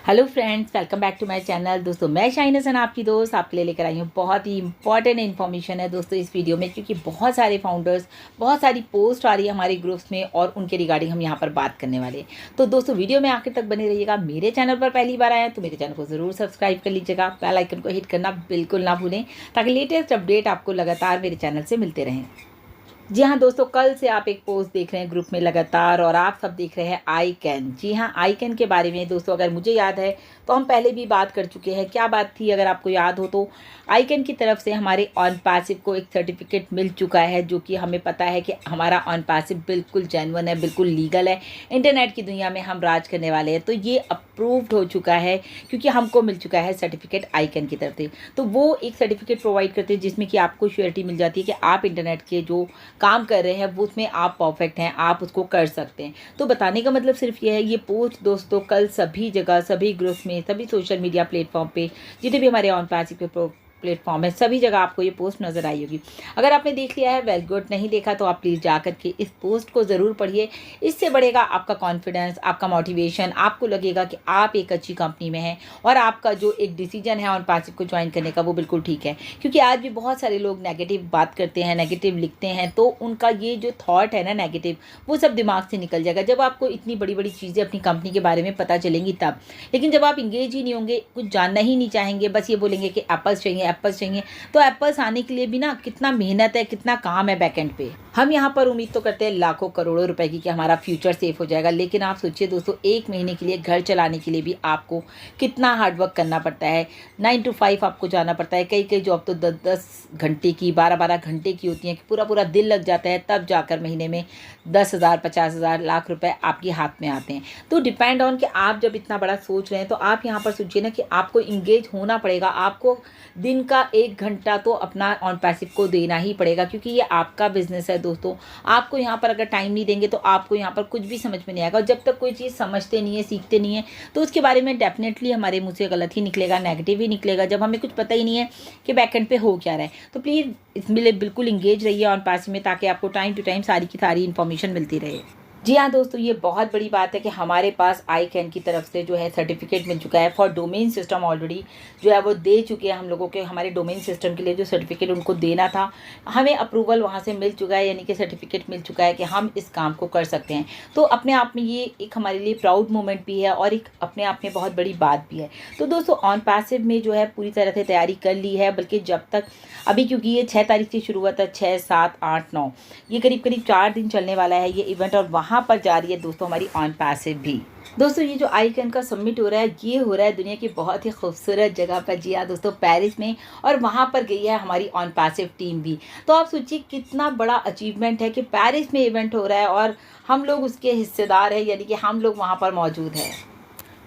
Hello friends, welcome back to my channel. दोस्तों मैं शाहीन हसन आपकी दोस्त आपके लिए लेकर आई हूँ बहुत ही इंपॉर्टेंट इन्फॉर्मेशन है दोस्तों इस वीडियो में, क्योंकि बहुत सारे फाउंडर्स बहुत सारी पोस्ट आ रही है हमारे ग्रुप्स में और उनके रिगार्डिंग हम यहाँ पर बात करने वाले हैं। तो दोस्तों वीडियो में आखिर तक बने रहिएगा। मेरे चैनल पर पहली बार आए हैं तो मेरे चैनल को ज़रूर सब्सक्राइब कर लीजिएगा, बेल आइकन को हिट करना बिल्कुल ना भूलें ताकि लेटेस्ट अपडेट आपको लगातार मेरे चैनल से मिलते रहें। जी हाँ दोस्तों, कल से आप एक पोस्ट देख रहे हैं ग्रुप में लगातार और आप सब देख रहे हैं आई कैन। जी हाँ, आई कैन के बारे में दोस्तों अगर मुझे याद है तो हम पहले भी बात कर चुके हैं। क्या बात थी अगर आपको याद हो तो, आई कैन की तरफ से हमारे ऑन पैसिव को एक सर्टिफिकेट मिल चुका है, जो कि हमें पता है कि हमारा ऑन पैसिव बिल्कुल जेन्युइन है, बिल्कुल लीगल है। इंटरनेट की दुनिया में हम राज करने वाले हैं, तो ये अप्रूव्ड हो चुका है क्योंकि हमको मिल चुका है सर्टिफिकेट आई कैन की तरफ से। तो वो एक सर्टिफिकेट प्रोवाइड करते हैं जिसमें कि आपको श्योरिटी मिल जाती है कि आप इंटरनेट के जो काम कर रहे हैं वो उसमें आप परफेक्ट हैं, आप उसको कर सकते हैं। तो बताने का मतलब सिर्फ ये है, ये पोस्ट दोस्तों कल सभी जगह, सभी ग्रुप्स में, सभी सोशल मीडिया प्लेटफॉर्म पे, जितने भी हमारे ऑन पैसिव पे प्लेटफॉर्म है, सभी जगह आपको ये पोस्ट नज़र आई होगी। अगर आपने देख लिया है वेल गुड, नहीं देखा तो आप प्लीज़ जाकर के इस पोस्ट को ज़रूर पढ़िए। इससे बढ़ेगा आपका कॉन्फिडेंस, आपका मोटिवेशन, आपको लगेगा कि आप एक अच्छी कंपनी में हैं और आपका जो एक डिसीजन है ऑन पैसिव को ज्वाइन करने का वो बिल्कुल ठीक है। क्योंकि आज भी बहुत सारे लोग नेगेटिव बात करते हैं, नेगेटिव लिखते हैं, तो उनका ये जो थॉट है ना नेगेटिव, वो सब दिमाग से निकल जाएगा जब आपको इतनी बड़ी बड़ी चीज़ें अपनी कंपनी के बारे में पता चलेंगी तब। लेकिन जब आप इंगेज ही नहीं होंगे, कुछ जानना ही नहीं चाहेंगे, बस ये बोलेंगे कि एप्पल्स चाहिए एप्पल्स चाहिए, तो एप्पल्स आने के लिए भी ना कितना मेहनत है, कितना काम है बैकएंड पे। हम यहाँ पर उम्मीद तो करते हैं लाखों करोड़ों रुपए की कि हमारा फ्यूचर सेफ हो जाएगा, लेकिन आप सोचिए दोस्तों, एक महीने के लिए घर चलाने के लिए भी आपको कितना हार्डवर्क करना पड़ता है। 9 to 5 आपको जाना पड़ता है। कई कई जॉब तो 10-10 घंटे की, 12-12 घंटे की होती हैं कि पूरा पूरा दिन लग जाता है, तब जाकर महीने में 10,000, 50,000, लाख रुपए आपके हाथ में आते हैं। तो डिपेंड ऑन कि आप जब इतना बड़ा सोच रहे हैं तो आप यहाँ पर सोचिए ना कि आपको इंगेज होना पड़ेगा। आपको दिन का 1 घंटा तो अपना ऑन पैसिव को देना ही पड़ेगा, क्योंकि ये आपका बिजनेस है दोस्तों। आपको यहाँ पर अगर टाइम नहीं देंगे तो आपको यहाँ पर कुछ भी समझ में नहीं आएगा। और जब तक कोई चीज़ समझते नहीं है, सीखते नहीं है, तो उसके बारे में डेफिनेटली हमारे मुँह से गलत ही निकलेगा, नेगेटिव ही निकलेगा, जब हमें कुछ पता ही नहीं है कि बैकएंड पे हो क्या रहा है। तो प्लीज़ इसमें बिल्कुल इंगेज रहिए ऑन पैसिव में, ताकि आपको टाइम टू टाइम सारी की सारी इन्फॉर्मेशन मिलती रहे। जी हाँ दोस्तों, ये बहुत बड़ी बात है कि हमारे पास आई कैन की तरफ से जो है सर्टिफिकेट मिल चुका है फॉर डोमेन सिस्टम। ऑलरेडी जो है वो दे चुके हैं हम लोगों के, हमारे डोमेन सिस्टम के लिए जो सर्टिफिकेट उनको देना था, हमें अप्रूवल वहाँ से मिल चुका है, यानी कि सर्टिफिकेट मिल चुका है कि हम इस काम को कर सकते हैं। तो अपने आप में ये एक हमारे लिए प्राउड मोमेंट भी है और एक अपने आप में बहुत बड़ी बात भी है। तो दोस्तों ऑन पैसिव में जो है पूरी तरह से तैयारी कर ली है, बल्कि जब तक अभी, क्योंकि ये 6 तारीख से शुरू हुआ था, 6, 7, 8, 9, ये करीब करीब 4 दिन चलने वाला है ये इवेंट, और वहाँ पर जा रही है दोस्तों हमारी ऑन पैसिव भी। दोस्तों ये जो आई कैन का सबमिट हो रहा है, ये हो रहा है दुनिया की बहुत ही खूबसूरत जगह पर, जी हाँ दोस्तों, पेरिस में, और वहाँ पर गई है हमारी ऑन पैसिव टीम भी। तो आप सोचिए कितना बड़ा अचीवमेंट है कि पेरिस में इवेंट हो रहा है और हम लोग उसके हिस्सेदार हैं, यानी कि हम लोग वहाँ पर मौजूद हैं।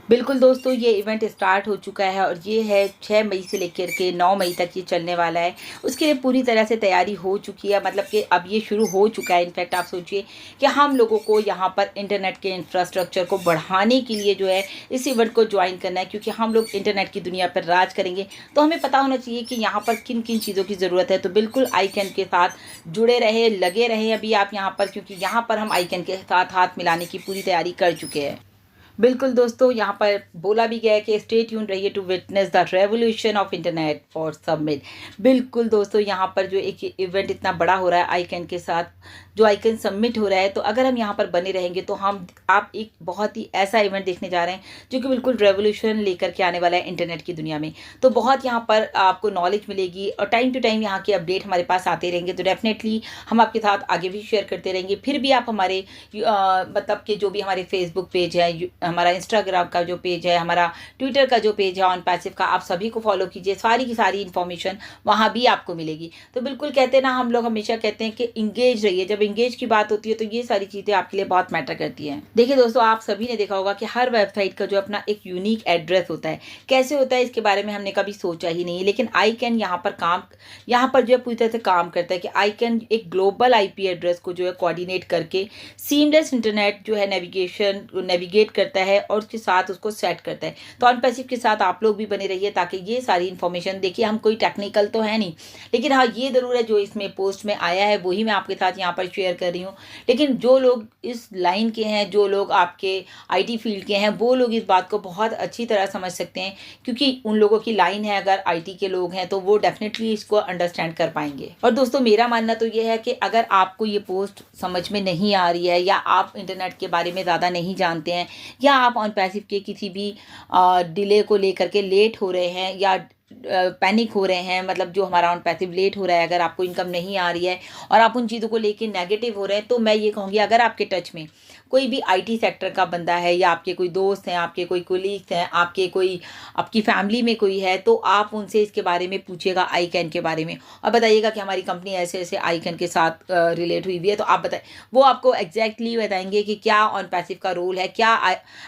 बिल्कुल दोस्तों, ये इवेंट स्टार्ट हो चुका है और ये है 6 मई से लेकर के 9 मई तक ये चलने वाला है। उसके लिए पूरी तरह से तैयारी हो चुकी है, मतलब कि अब ये शुरू हो चुका है। इनफैक्ट आप सोचिए कि हम लोगों को यहाँ पर इंटरनेट के इंफ्रास्ट्रक्चर को बढ़ाने के लिए जो है इस इवेंट को ज्वाइन करना है, क्योंकि हम लोग इंटरनेट की दुनिया पर राज करेंगे। तो हमें पता होना चाहिए कि यहाँ पर किन किन चीज़ों की ज़रूरत है। तो बिल्कुल आई कैन के साथ जुड़े रहे, लगे रहे अभी आप यहाँ पर, क्योंकि यहाँ पर हम आई कैन के साथ हाथ मिलाने की पूरी तैयारी कर चुके हैं। बिल्कुल दोस्तों, यहाँ पर बोला भी गया है कि स्टे ट्यून रहिए to witness the revolution of internet for submit. बिल्कुल दोस्तों, यहाँ पर जो एक इवेंट इतना बड़ा हो रहा है आई कैन के साथ, जो आई कैन सबमिट हो रहा है, तो अगर हम यहाँ पर बने रहेंगे तो आप एक बहुत ही ऐसा इवेंट देखने जा रहे हैं जो कि बिल्कुल रेवोल्यूशन लेकर के आने वाला है इंटरनेट की दुनिया में। तो बहुत यहाँ पर आपको नॉलेज मिलेगी और टाइम टू टाइम यहाँ के अपडेट हमारे पास आते रहेंगे। तो डेफिनेटली हम आपके साथ आगे भी शेयर करते रहेंगे। फिर भी आप हमारे मतलब कि जो भी हमारे फेसबुक पेज है, हमारा इंस्टाग्राम का जो पेज है, हमारा ट्विटर का जो पेज है ऑन पैसिव का, आप सभी को फॉलो कीजिए। सारी की सारी इन्फॉर्मेशन वहाँ भी आपको मिलेगी। तो बिल्कुल कहते हैं ना, हम लोग हमेशा कहते हैं कि इंगेज रहिए। जब इंगेज की बात होती है तो ये सारी चीज़ें आपके लिए बहुत मैटर करती हैं। देखिए दोस्तों, आप सभी ने देखा होगा कि हर वेबसाइट का जो अपना एक यूनिक एड्रेस होता है, कैसे होता है इसके बारे में हमने कभी सोचा ही नहीं। लेकिन आई कैन यहाँ पर जो है पूरी तरह से काम करता है कि आई कैन एक ग्लोबल IP एड्रेस को जो है कोऑर्डिनेट करके सीमलेस इंटरनेट जो है नेविगेट करता है और उसके साथ उसको सेट करता है। तो ऑन पैसिव के साथ आप लोग भी बने रहिए ताकि ये सारी इन्फॉर्मेशन, देखिए हम कोई टेक्निकल तो है नहीं, लेकिन हाँ ये ज़रूर है जो इसमें पोस्ट में आया है वही मैं आपके साथ यहाँ पर शेयर कर रही हूँ, लेकिन जो लोग इस लाइन के हैं, जो लोग आपके IT फील्ड के हैं, वो लोग इस बात को बहुत अच्छी तरह समझ सकते हैं, क्योंकि उन लोगों की लाइन है। अगर IT के लोग हैं तो वो डेफिनेटली इसको अंडरस्टैंड कर पाएंगे। और दोस्तों मेरा मानना तो ये है कि अगर आपको ये पोस्ट समझ में नहीं आ रही है, या आप इंटरनेट के बारे में ज़्यादा नहीं जानते हैं, या आप ऑन पैसिव के किसी भी डिले को लेकर के लेट हो रहे हैं, या पैनिक हो रहे हैं, मतलब जो हमारा ऑन पैसिव लेट हो रहा है, अगर आपको इनकम नहीं आ रही है और आप उन चीज़ों को लेके नेगेटिव हो रहे हैं, तो मैं ये कहूँगी अगर आपके टच में कोई भी IT सेक्टर का बंदा है, या आपके कोई दोस्त हैं, आपके कोई कोलीग्स हैं, आपकी फैमिली में कोई है, तो आप उनसे इसके बारे में पूछिएगा, आईकैन के बारे में, और बताइएगा कि हमारी कंपनी ऐसे ऐसे आईकैन के साथ रिलेट हुई हुई है। तो आप बताएं, वो आपको एग्जैक्टली बताएंगे कि क्या ऑन पैसिव का रोल है, क्या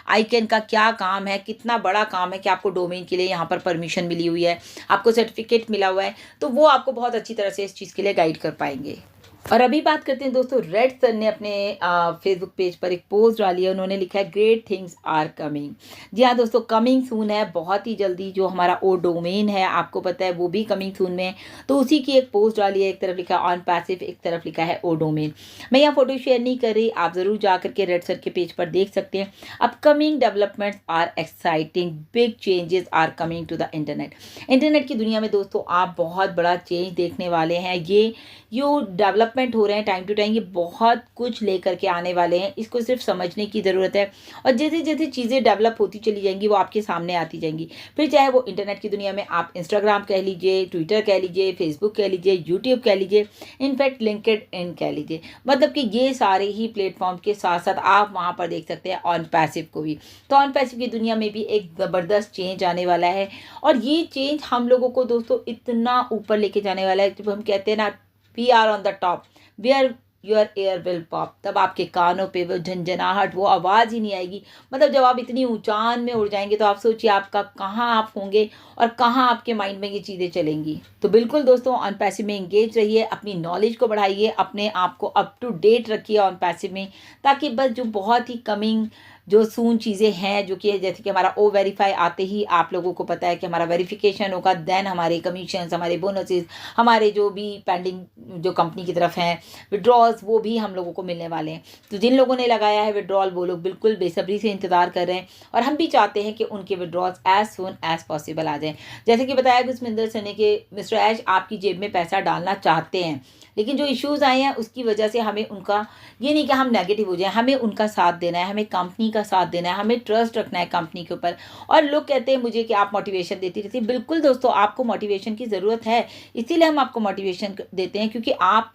आईकैन का क्या काम है, कितना बड़ा काम है कि आपको डोमेन के लिए यहाँ पर परमिशन मिली हुई है, आपको सर्टिफिकेट मिला हुआ है। तो वो आपको बहुत अच्छी तरह से इस चीज़ के लिए गाइड कर पाएंगे। और अभी बात करते हैं दोस्तों, रेड सर ने अपने फेसबुक पेज पर एक पोस्ट डाली है। उन्होंने लिखा है ग्रेट थिंग्स आर कमिंग। जी हाँ दोस्तों, कमिंग सून है, बहुत ही जल्दी। जो हमारा ओ डोमेन है, आपको पता है, वो भी कमिंग सून में है। तो उसी की एक पोस्ट डाली है, एक तरफ लिखा है ऑन पैसिव, एक तरफ लिखा है ओ डोमेन। मैं यहाँ फोटो शेयर नहीं कर रही, आप ज़रूर जा करके रेड सर के पेज पर देख सकते हैं। Upcoming developments are exciting, big changes are coming to the internet. Internet की दुनिया में दोस्तों आप बहुत बड़ा चेंज देखने वाले हैं। ये जो डेवलपमेंट हो रहे हैं टाइम टू टाइम, ये बहुत कुछ लेकर के आने वाले हैं। इसको सिर्फ समझने की ज़रूरत है, और जैसे जैसे चीज़ें डेवलप होती चली जाएंगी वो आपके सामने आती जाएंगी। फिर चाहे वो इंटरनेट की दुनिया में आप इंस्टाग्राम कह लीजिए, ट्विटर कह लीजिए, फेसबुक कह लीजिए, यूट्यूब कह लीजिए, इनफैक्ट लिंक्डइन कह लीजिए, मतलब कि ये सारे ही प्लेटफॉर्म के साथ साथ आप वहाँ पर देख सकते हैं ऑन पैसिव को भी। तो ऑन पैसिव की दुनिया में भी एक ज़बरदस्त चेंज आने वाला है, और ये चेंज हम लोगों को दोस्तों इतना ऊपर लेके जाने वाला है। जब हम कहते हैं ना we are on the top where your air will pop, तब आपके कानों पे वो झंझनाहट, वो आवाज़ ही नहीं आएगी। मतलब जब आप इतनी ऊंचान में उड़ जाएंगे तो आप सोचिए आपका कहाँ आप होंगे और कहाँ आपके माइंड में ये चीज़ें चलेंगी। तो बिल्कुल दोस्तों ऑन पैसिव में एंगेज रहिए, अपनी नॉलेज को बढ़ाइए, अपने आप को अप टू डेट रखिए ऑन पैसिव में, ताकि बस जो बहुत ही कमिंग जो सून चीज़ें हैं, जो कि जैसे कि हमारा ओ वेरीफाई आते ही आप लोगों को पता है कि हमारा वेरिफिकेशन होगा, देन हमारे कमीशंस, हमारे बोनसेस, हमारे जो भी पेंडिंग जो कंपनी की तरफ हैं विड्रॉल्स, वो भी हम लोगों को मिलने वाले हैं। तो जिन लोगों ने लगाया है विड्रॉल, वो लोग बिल्कुल बेसब्री से इंतज़ार कर रहे हैं, और हम भी चाहते हैं कि उनके withdrawals as soon as possible आ जाएँ। जैसे कि बताया गुरमिंदर सर ने कि मिस्टर ऐश आपकी जेब में पैसा डालना चाहते हैं, लेकिन जो इश्यूज़ आए हैं उसकी वजह से हमें उनका, ये नहीं कि हम नेगेटिव हो जाएं, हमें उनका साथ देना है, हमें कंपनी का साथ देना है, हमें ट्रस्ट रखना है कंपनी के ऊपर। और लोग कहते हैं मुझे कि आप मोटिवेशन देती रहती है। बिल्कुल दोस्तों, आपको मोटिवेशन की ज़रूरत है, इसीलिए हम आपको मोटिवेशन देते हैं, क्योंकि आप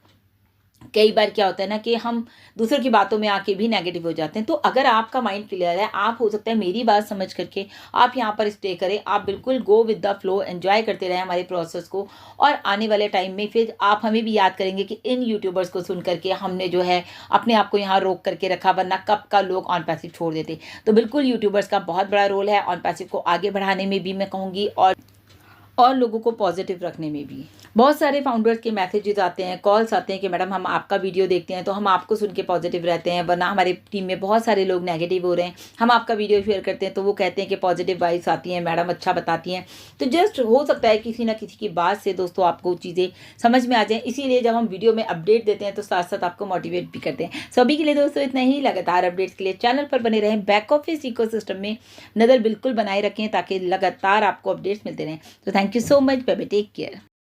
कई बार क्या होता है ना कि हम दूसरों की बातों में आके भी नेगेटिव हो जाते हैं। तो अगर आपका माइंड क्लियर है, आप हो सकता है मेरी बात समझ करके आप यहाँ पर स्टे करें, आप बिल्कुल go with the flow, enjoy करते रहें हमारे प्रोसेस को, और आने वाले टाइम में फिर आप हमें भी याद करेंगे कि इन यूट्यूबर्स को सुन करके हमने जो है अपने आप को यहाँ रोक करके रखा, वरना कब का लोग ऑन पैसिव छोड़ देते। तो बिल्कुल यूट्यूबर्स का बहुत बड़ा रोल है ऑन पैसिव को आगे बढ़ाने में भी, मैं कहूँगी, और लोगों को पॉजिटिव रखने में भी। बहुत सारे फाउंडर्स के मैसेजेस आते हैं, कॉल्स आते हैं कि मैडम हम आपका वीडियो देखते हैं तो हम आपको सुन के पॉजिटिव रहते हैं, वरना हमारी टीम में बहुत सारे लोग नेगेटिव हो रहे हैं, हम आपका वीडियो शेयर करते हैं तो वो कहते हैं कि पॉजिटिव वाइब्स आती हैं, मैडम अच्छा बताती हैं। तो जस्ट हो सकता है किसी ना किसी की बात से दोस्तों आपको चीज़ें समझ में आ जाएँ, इसीलिए जब हम वीडियो में अपडेट देते हैं तो साथ साथ आपको मोटिवेट भी करते हैं। सभी के लिए दोस्तों इतना ही, लगातार अपडेट्स के लिए चैनल पर बने रहें, बैक ऑफिस इकोसिस्टम में नज़र बिल्कुल बनाए रखें ताकि लगातार आपको अपडेट्स मिलते रहें। तो thank you so much, bye bye, take care.